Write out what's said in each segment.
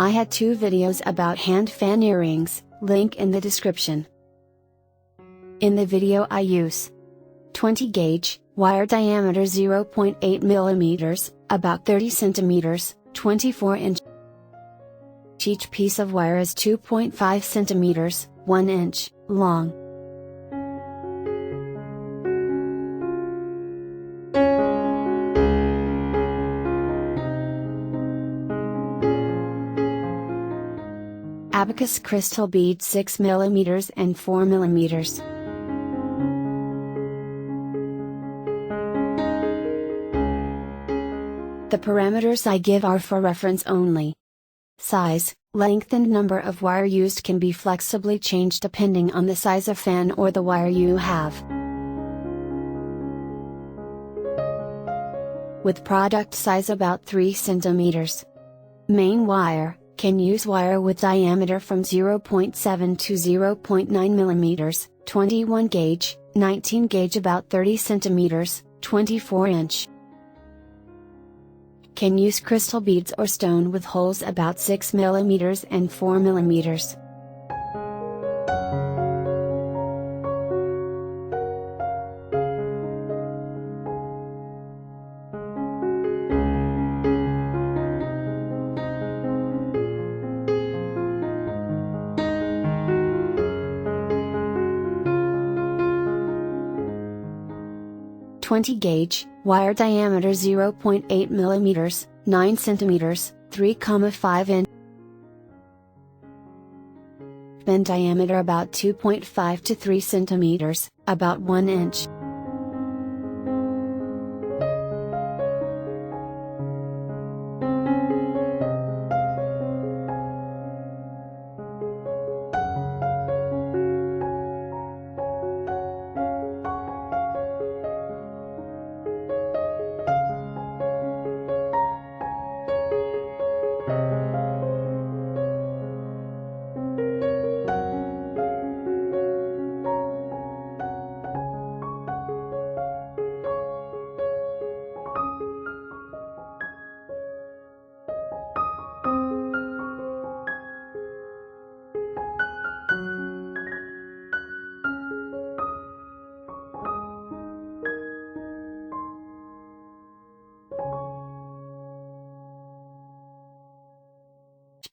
I had 2 videos about hand fan earrings, link in the description. In the video I use 20 gauge, wire diameter 0.8 mm, about 30 cm, 24 inch. Each piece of wire is 2.5 cm, 1 inch, long. Abacus crystal bead 6 mm and 4 mm. The parameters I give are for reference only. Size, length and number of wire used can be flexibly changed depending on the size of fan or the wire you have. With product size about 3 cm. Main wire, can use wire with diameter from 0.7 to 0.9 mm, 21 gauge, 19 gauge about 30 cm, 24 inch. Can use crystal beads or stone with holes about 6 mm and 4 mm. .20 gauge, wire diameter 0.8 mm, 9 cm, 3,5 inch. Bend diameter about 2.5 to 3 cm, about 1 inch.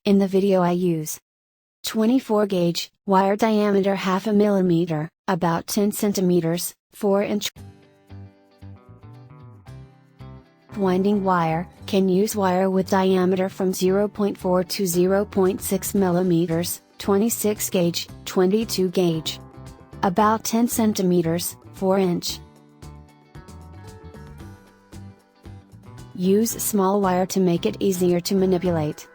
In the video I use 24 gauge, wire diameter 0.5 mm, about 10 cm, 4 inch. Winding wire, can use wire with diameter from 0.4 to 0.6 mm, 26 gauge, 22 gauge. About 10 cm, 4 inch. Use small wire to make it easier to manipulate.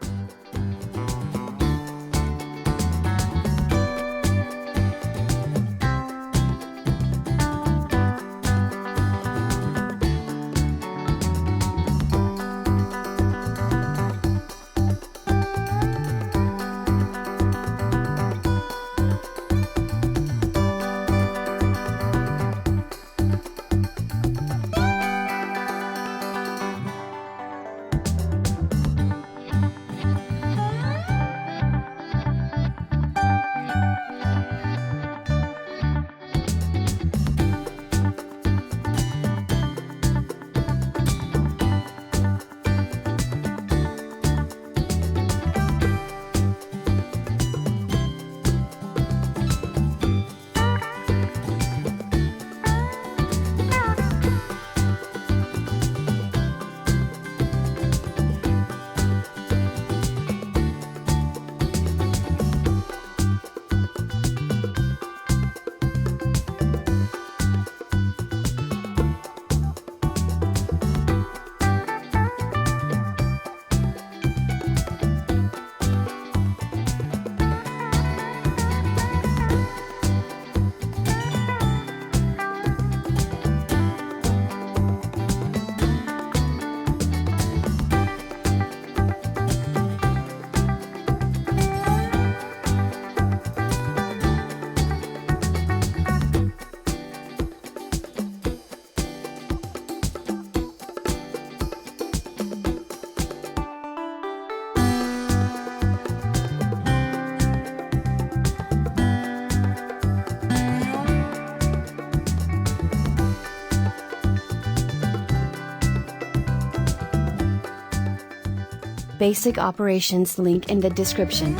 basic operations link in the description.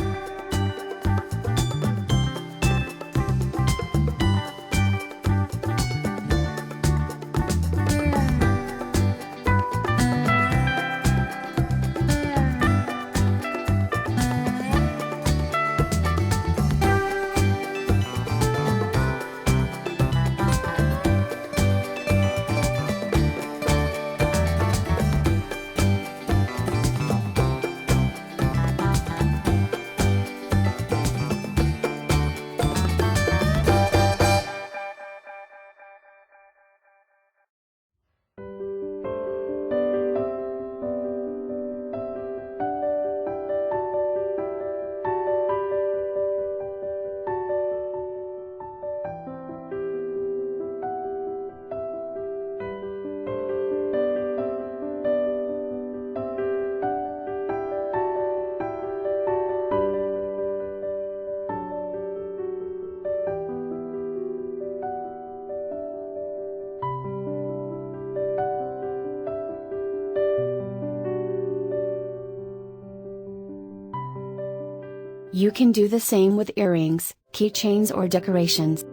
You can do the same with earrings, keychains or decorations.